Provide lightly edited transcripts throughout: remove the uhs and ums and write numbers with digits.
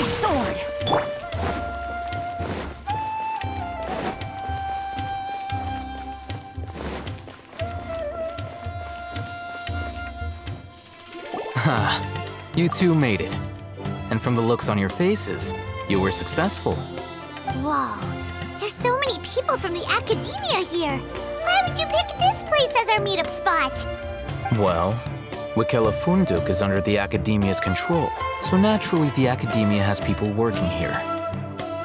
my sword! Ha! You two made it. And from the looks on your faces, you were successful. Whoa, there's so many people from the academia here. Why would you pick this place as our meetup spot? Well, Wikela Funduk is under the academia's control, so naturally the academia has people working here.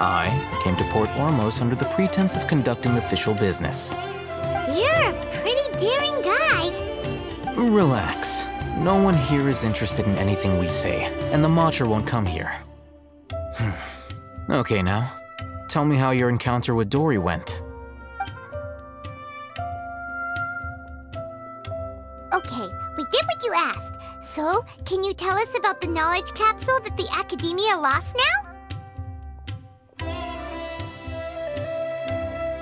I came to Port Ormos under the pretense of conducting official business. You're a pretty daring guy. Relax. No one here is interested in anything we say, and the Matcha won't come here. Okay now, tell me how your encounter with Dory went. Okay, we did what you asked. So, can you tell us about the knowledge capsule that the academia lost now?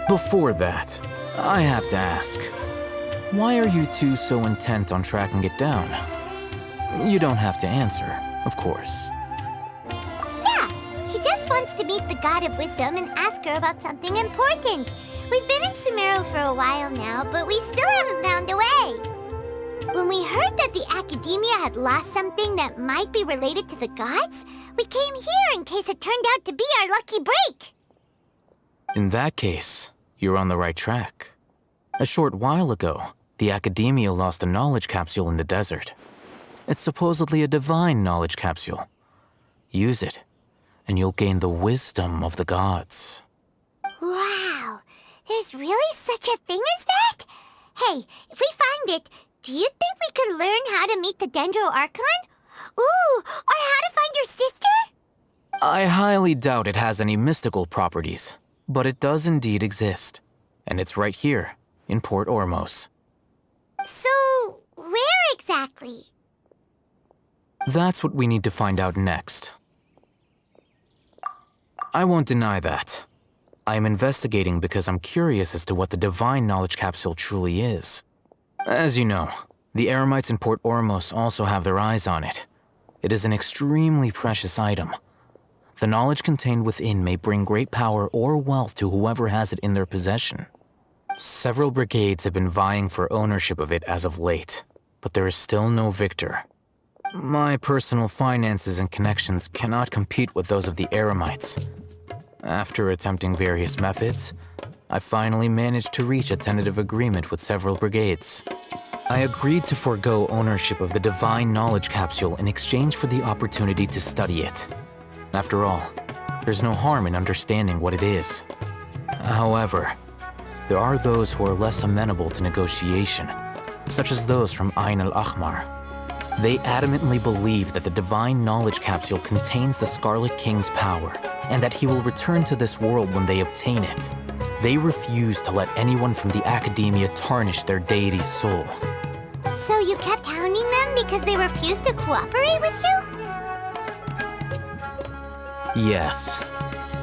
Before that, I have to ask, why are you two so intent on tracking it down? You don't have to answer, of course. Yeah, he just wants to meet the God of Wisdom and ask her about something important. We've been in Sumeru for a while now, but we still haven't found a way. When we heard that the academia had lost something that might be related to the gods, we came here in case it turned out to be our lucky break. In that case, you're on the right track. A short while ago, the academia lost a knowledge capsule in the desert. It's supposedly a divine knowledge capsule. Use it, and you'll gain the wisdom of the gods. Wow, there's really such a thing as that? Hey, if we find it, do you think we could learn how to meet the Dendro Archon? Ooh, or how to find your sister? I highly doubt it has any mystical properties, but it does indeed exist. And it's right here, in Port Ormos. So, where exactly? That's what we need to find out next. I won't deny that. I am investigating because I'm curious as to what the divine knowledge capsule truly is. As you know, the Eremites in Port Ormos also have their eyes on it. It is an extremely precious item. The knowledge contained within may bring great power or wealth to whoever has it in their possession. Several brigades have been vying for ownership of it as of late, but there is still no victor. My personal finances and connections cannot compete with those of the Eremites. After attempting various methods, I finally managed to reach a tentative agreement with several brigades. I agreed to forego ownership of the divine knowledge capsule in exchange for the opportunity to study it. After all, there's no harm in understanding what it is. However, there are those who are less amenable to negotiation, such as those from Al-Ahmar. They adamantly believe that the divine knowledge capsule contains the Scarlet King's power, and that he will return to this world when they obtain it. They refuse to let anyone from the academia tarnish their deity's soul. So you kept hounding them because they refused to cooperate with you? Yes.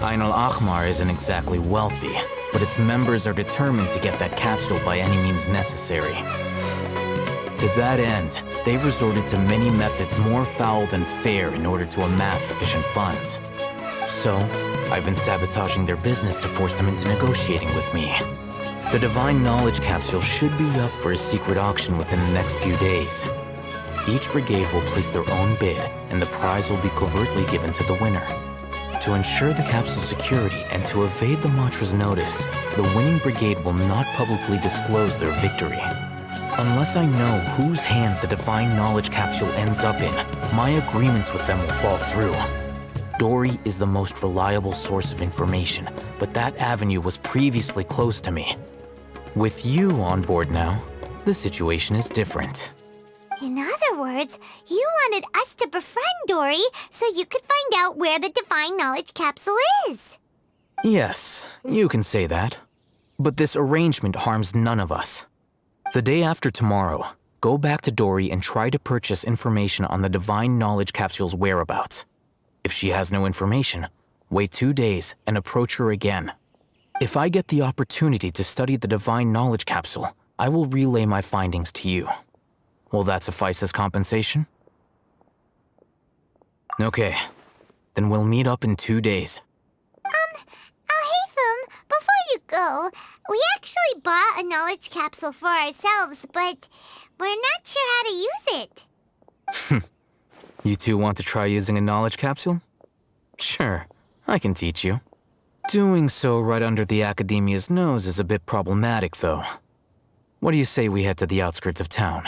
Al-Ahmar isn't exactly wealthy, but its members are determined to get that capsule by any means necessary. To that end, they've resorted to many methods more foul than fair in order to amass sufficient funds. So, I've been sabotaging their business to force them into negotiating with me. The divine knowledge capsule should be up for a secret auction within the next few days. Each brigade will place their own bid, and the prize will be covertly given to the winner. To ensure the capsule's security and to evade the mantra's notice, the winning brigade will not publicly disclose their victory. Unless I know whose hands the divine knowledge capsule ends up in, my agreements with them will fall through. Dory is the most reliable source of information, but that avenue was previously closed to me. With you on board now, the situation is different. In other words, you wanted us to befriend Dory so you could find out where the divine knowledge capsule is. Yes, you can say that. But this arrangement harms none of us. The day after tomorrow, go back to Dory and try to purchase information on the divine knowledge capsule's whereabouts. If she has no information, wait 2 days and approach her again. If I get the opportunity to study the divine knowledge capsule, I will relay my findings to you. Will that suffice as compensation? Okay. Then we'll meet up in 2 days. Al-Haytham, before you go, we actually bought a knowledge capsule for ourselves, but we're not sure how to use it. You two want to try using a knowledge capsule? Sure, I can teach you. Doing so right under the Academia's nose is a bit problematic, though. What do you say we head to the outskirts of town?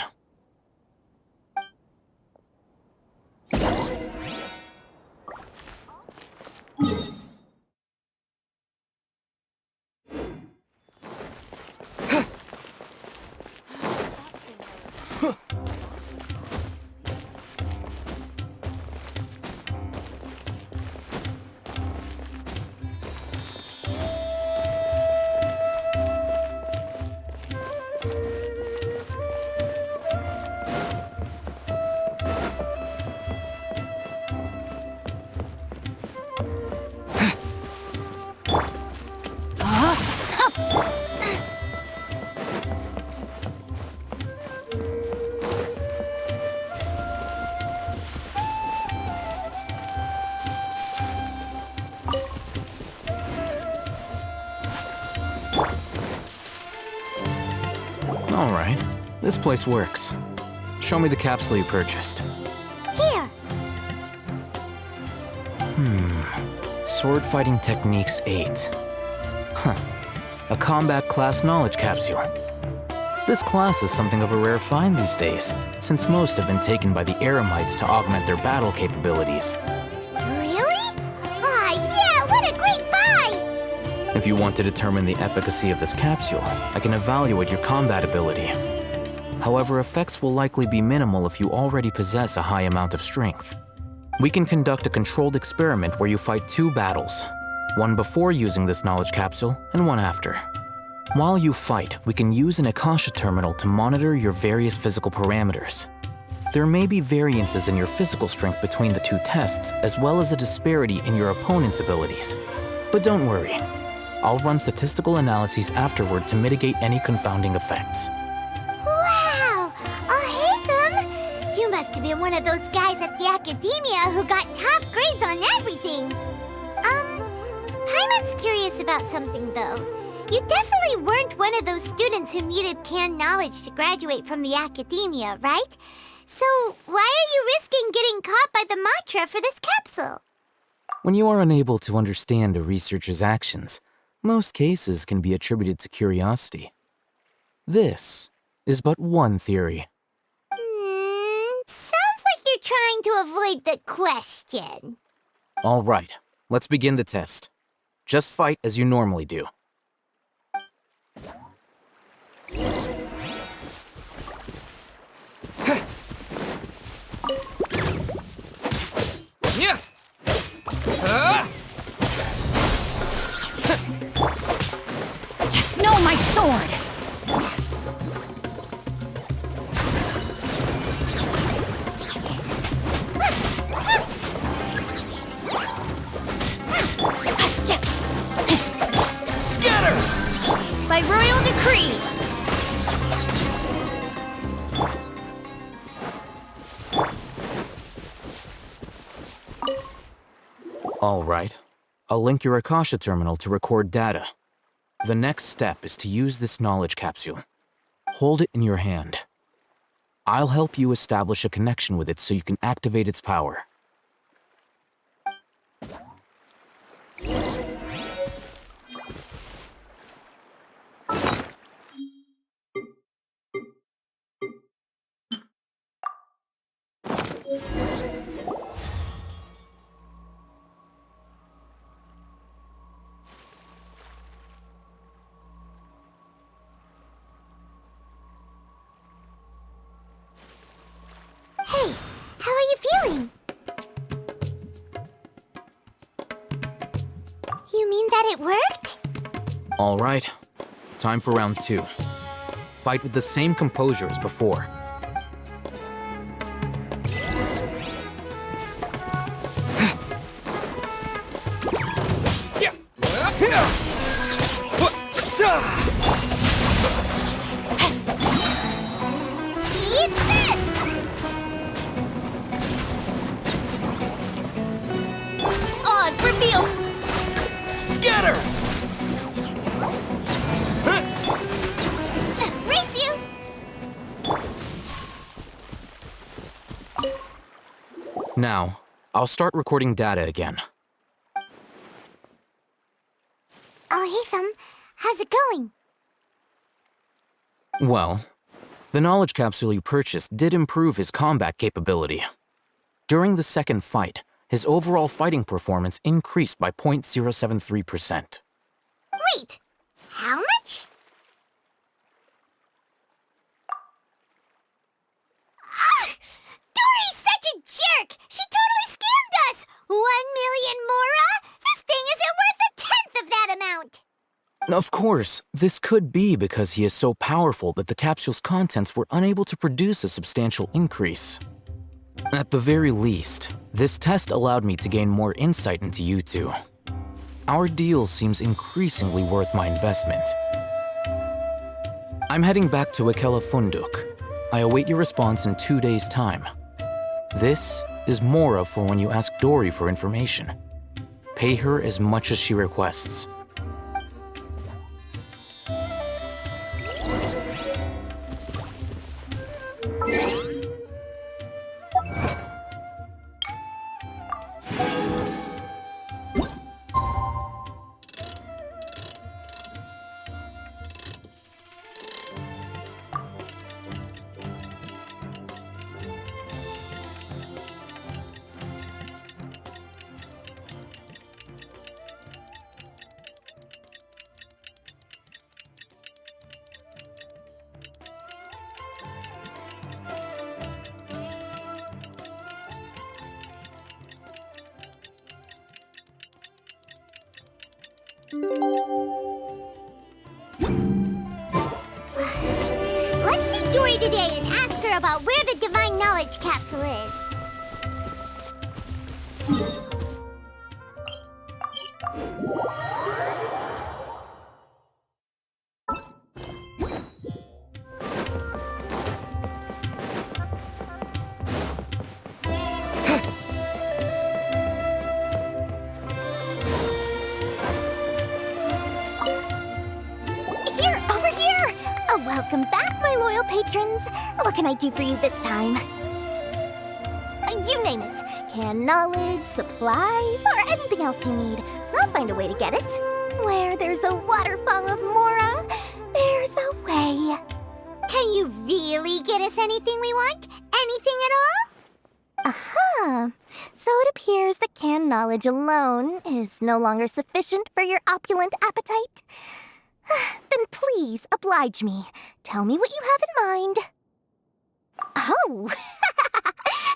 All right, this place works. Show me the capsule you purchased. Here. Sword Fighting Techniques 8. Huh. A combat class knowledge capsule. This class is something of a rare find these days, since most have been taken by the Eremites to augment their battle capabilities. Really? Ah, yeah, what a great buy! If you want to determine the efficacy of this capsule, I can evaluate your combat ability. However, effects will likely be minimal if you already possess a high amount of strength. We can conduct a controlled experiment where you fight 2 battles, one before using this knowledge capsule and one after. While you fight, we can use an Akasha terminal to monitor your various physical parameters. There may be variances in your physical strength between the 2 tests, as well as a disparity in your opponent's abilities. But don't worry, I'll run statistical analyses afterward to mitigate any confounding effects. Wow! Al-Haytham! You must have been one of those guys at the Academia who got top grades on everything. Paimon's curious about something, though. You definitely weren't one of those students who needed canned knowledge to graduate from the Academia, right? So why are you risking getting caught by the mantra for this capsule? When you are unable to understand a researcher's actions, most cases can be attributed to curiosity. This is but one theory. Sounds like you're trying to avoid the question. All right, let's begin the test. Just fight as you normally do. No, my sword! Scatter! By royal decree! All right, I'll link your Akasha terminal to record data. The next step is to use this knowledge capsule. Hold it in your hand. I'll help you establish a connection with it so you can activate its power. Hey, how are you feeling? You mean that it worked? All right, time for round 2. Fight with the same composure as before. Eat this! Now, I'll start recording data again. Al-Ahmar, how's it going? Well, the knowledge capsule you purchased did improve his combat capability. During the second fight, his overall fighting performance increased by 0.073%. Wait, how much? Dory's such a jerk! She totally scammed us! 1 million mora? This thing isn't worth a tenth of that amount! Of course, this could be because he is so powerful that the capsule's contents were unable to produce a substantial increase. At the very least, this test allowed me to gain more insight into you two. Our deal seems increasingly worth my investment. I'm heading back to Akela Funduk. I await your response in 2 days' time. This is Mora for when you ask Dory for information. Pay her as much as she requests. Let's see Dory today and ask her about where the Divine Knowledge Capsule is. Welcome back, my loyal patrons. What can I do for you this time? You name it. Canned knowledge, supplies, or anything else you need. I'll find a way to get it. Where there's a waterfall of Mora, there's a way. Can you really get us anything we want? Anything at all? Aha! So it appears that canned knowledge alone is no longer sufficient for your opulent appetite. Then please, oblige me. Tell me what you have in mind. Oh!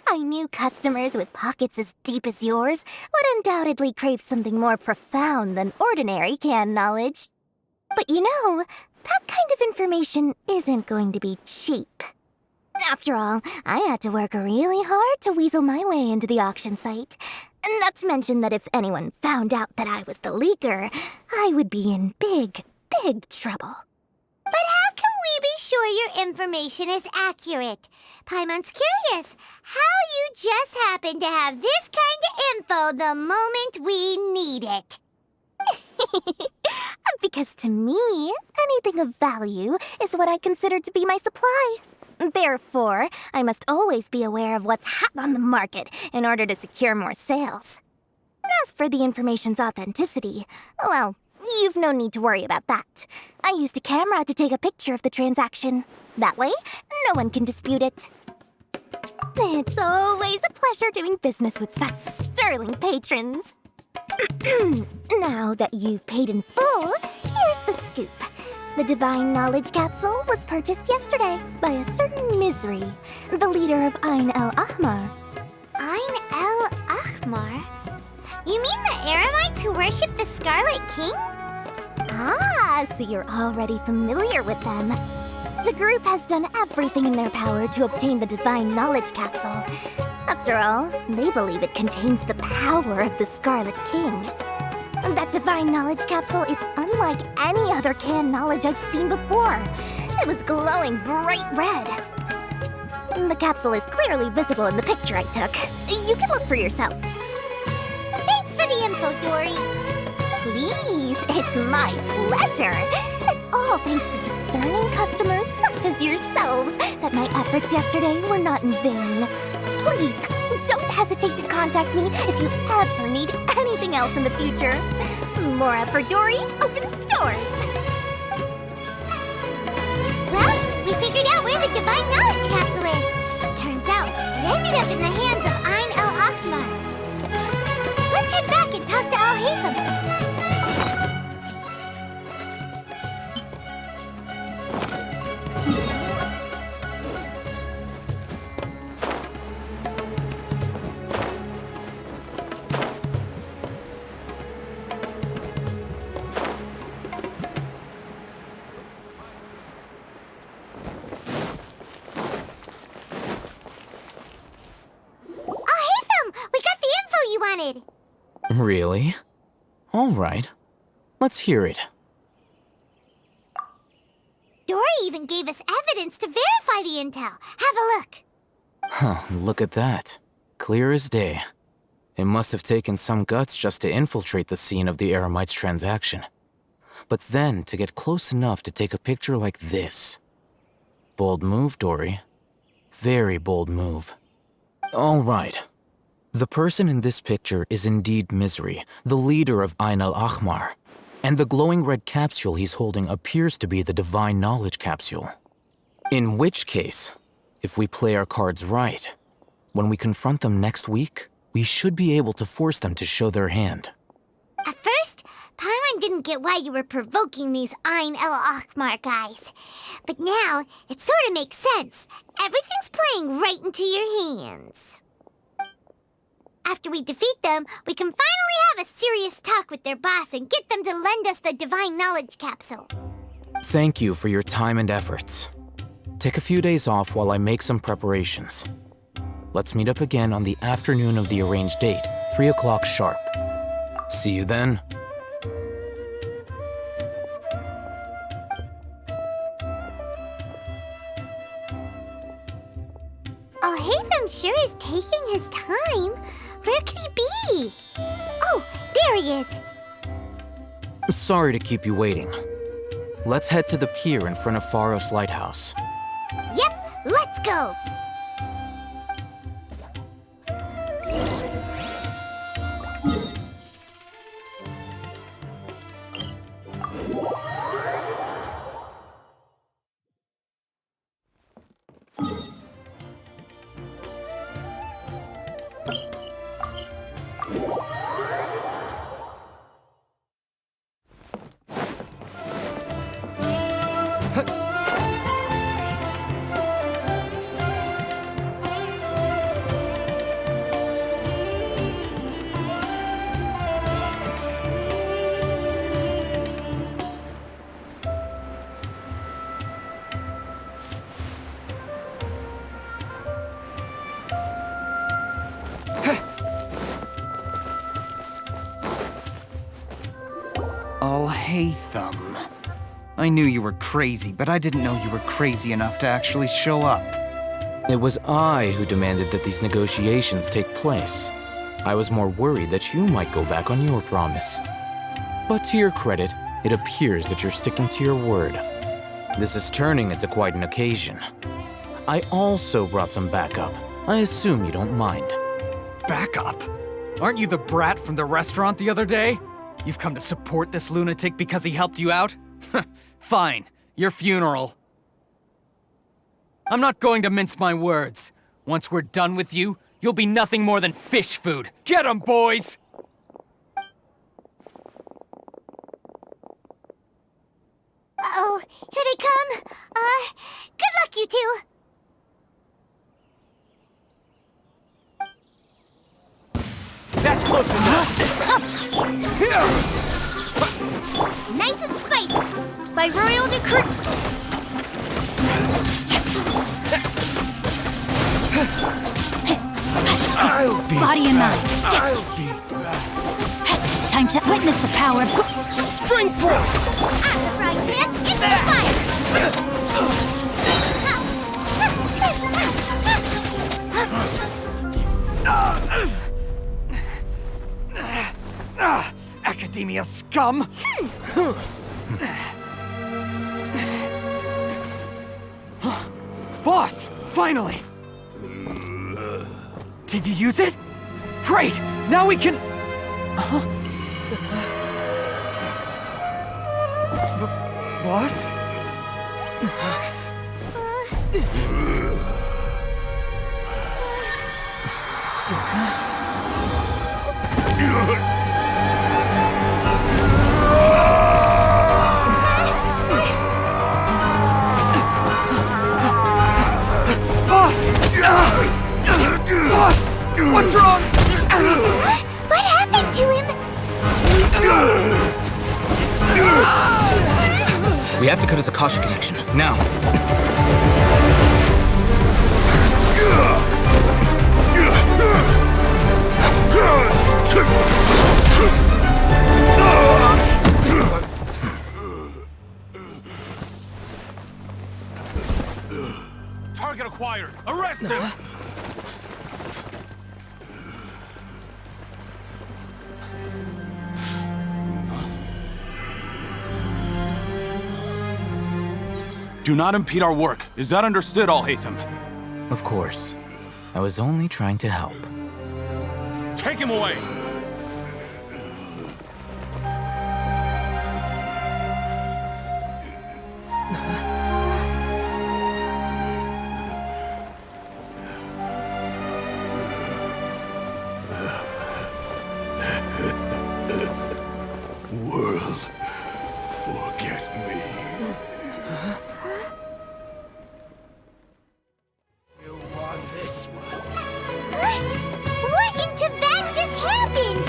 I knew customers with pockets as deep as yours would undoubtedly crave something more profound than ordinary canned knowledge. But you know, that kind of information isn't going to be cheap. After all, I had to work really hard to weasel my way into the auction site. Not to mention that if anyone found out that I was the leaker, I would be in big trouble. But how can we be sure your information is accurate? Paimon's curious how you just happen to have this kind of info the moment we need it. Because to me, anything of value is what I consider to be my supply. Therefore, I must always be aware of what's hot on the market in order to secure more sales. As for the information's authenticity, well, you've no need to worry about that. I used a camera to take a picture of the transaction. That way, no one can dispute it. It's always a pleasure doing business with such sterling patrons. Now that you've paid in full, here's the scoop. The Divine Knowledge Capsule was purchased yesterday by a certain Misery, the leader of Al-Ahmar. Al-Ahmar? You mean the Eremites who worship the Scarlet King? Ah, so you're already familiar with them. The group has done everything in their power to obtain the Divine Knowledge Capsule. After all, they believe it contains the power of the Scarlet King. That Divine Knowledge Capsule is unlike any other canned knowledge I've seen before. It was glowing bright red. The capsule is clearly visible in the picture I took. You can look for yourself. Thanks for the info, Dory. Please, it's my pleasure. It's all thanks to discerning customers such as yourselves that my efforts yesterday were not in vain. Please, don't hesitate to contact me if you ever need anything else in the future. Laura for Dory opens doors. Well, we figured out where the Divine Knowledge Capsule is. Turns out, it ended up in the hands of Al-Ahmar. Let's head back and talk to Al-Haytham. Really? All right. Let's hear it. Dory even gave us evidence to verify the intel. Have a look. Huh, look at that. Clear as day. It must have taken some guts just to infiltrate the scene of the Eremites transaction. But then to get close enough to take a picture like this. Bold move, Dory. Very bold move. All right. The person in this picture is indeed Misery, the leader of Al-Ahmar. And the glowing red capsule he's holding appears to be the Divine Knowledge Capsule. In which case, if we play our cards right, when we confront them next week, we should be able to force them to show their hand. At first, Paimon didn't get why you were provoking these Al-Ahmar guys. But now, it sort of makes sense. Everything's playing right into your hands. After we defeat them, we can finally have a serious talk with their boss and get them to lend us the Divine Knowledge Capsule. Thank you for your time and efforts. Take a few days off while I make some preparations. Let's meet up again on the afternoon of the arranged date, 3 o'clock sharp. See you then. Al-Haytham sure is taking his time. Where could he be? Oh, there he is. Sorry to keep you waiting. Let's head to the pier in front of Pharos Lighthouse. Yep, let's go. Al-Haytham. I knew you were crazy, but I didn't know you were crazy enough to actually show up. It was I who demanded that these negotiations take place. I was more worried that you might go back on your promise. But to your credit, it appears that you're sticking to your word. This is turning into quite an occasion. I also brought some backup. I assume you don't mind. Backup? Aren't you the brat from the restaurant the other day? You've come to support this lunatic because he helped you out? Fine, your funeral. I'm not going to mince my words. Once we're done with you, you'll be nothing more than fish food. Get 'em, boys! Uh-oh, here they come. Good luck, you two. That's close enough! Nice and spicy. By royal decree. Body and mind. I'll be back. Time to witness the power of... Spring forth! Right, man, it's the fire. Academia scum! Boss, finally! Did you use it? Great! Now we can... Boss? Boss! What's wrong? What happened to him? We have to cut his Akasha connection, now. Target acquired! Arrest him! Do not impede our work. Is that understood, Al-Ahmar? Of course. I was only trying to help. Take him away! World, forget me. You want this one? What in Tibet just happened?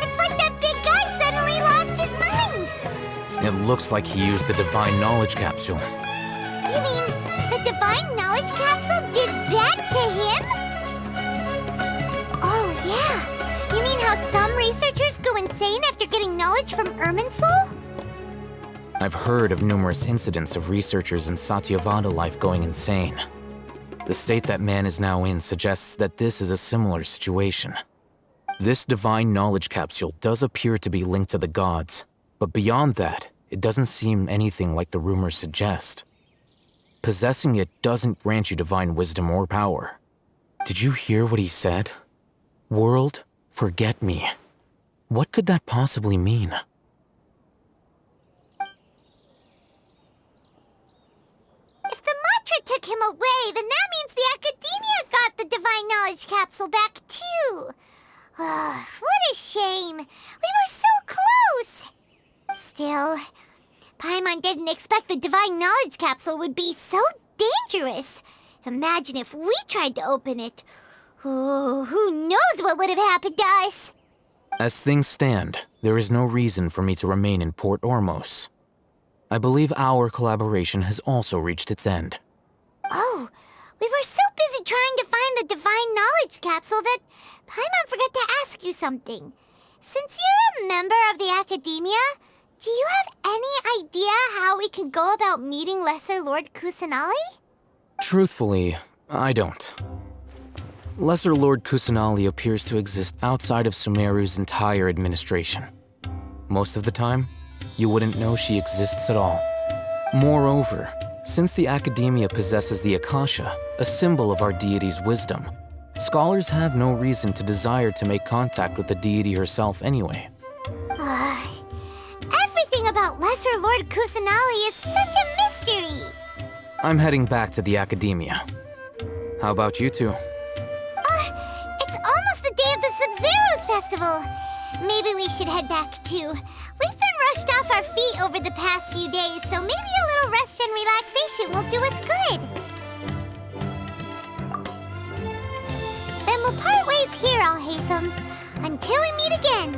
It's like that big guy suddenly lost his mind. It looks like he used the Divine Knowledge Capsule. You mean the Divine Knowledge Capsule did that to him? Oh, yeah. You mean how some researchers go insane after getting knowledge from Irminsul? I've heard of numerous incidents of researchers in Satyavada life going insane. The state that man is now in suggests that this is a similar situation. This Divine Knowledge Capsule does appear to be linked to the gods, but beyond that, it doesn't seem anything like the rumors suggest. Possessing it doesn't grant you divine wisdom or power. Did you hear what he said? World, forget me. What could that possibly mean? If the mantra took him away, then that means the Academia got the Divine Knowledge Capsule back too. What a shame. We were so close. Still, Paimon didn't expect the Divine Knowledge Capsule would be so dangerous. Imagine if we tried to open it. Oh, who knows what would have happened to us? As things stand, there is no reason for me to remain in Port Ormos. I believe our collaboration has also reached its end. Oh, we were so busy trying to find the Divine Knowledge Capsule that Paimon forgot to ask you something. Since you're a member of the Academia, do you have any idea how we can go about meeting Lesser Lord Kusanali? Truthfully, I don't. Lesser Lord Kusanali appears to exist outside of Sumeru's entire administration. Most of the time, you wouldn't know she exists at all. Moreover, since the Academia possesses the Akasha, a symbol of our deity's wisdom, scholars have no reason to desire to make contact with the deity herself anyway. Everything about Lesser Lord Kusanali is such a mystery. I'm heading back to the Academia. How about you two? It's almost the day of the Sub-Zero's festival. Maybe we should head back too. We've been rushed off our feet over the past few days, so maybe a little rest and relaxation will do us good. Then we'll part ways here, Al-Ahmar, until we meet again.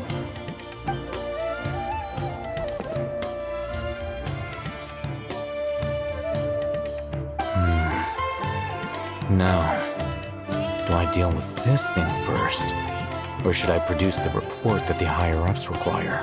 Now, do I deal with this thing first? Or should I produce the report that the higher-ups require?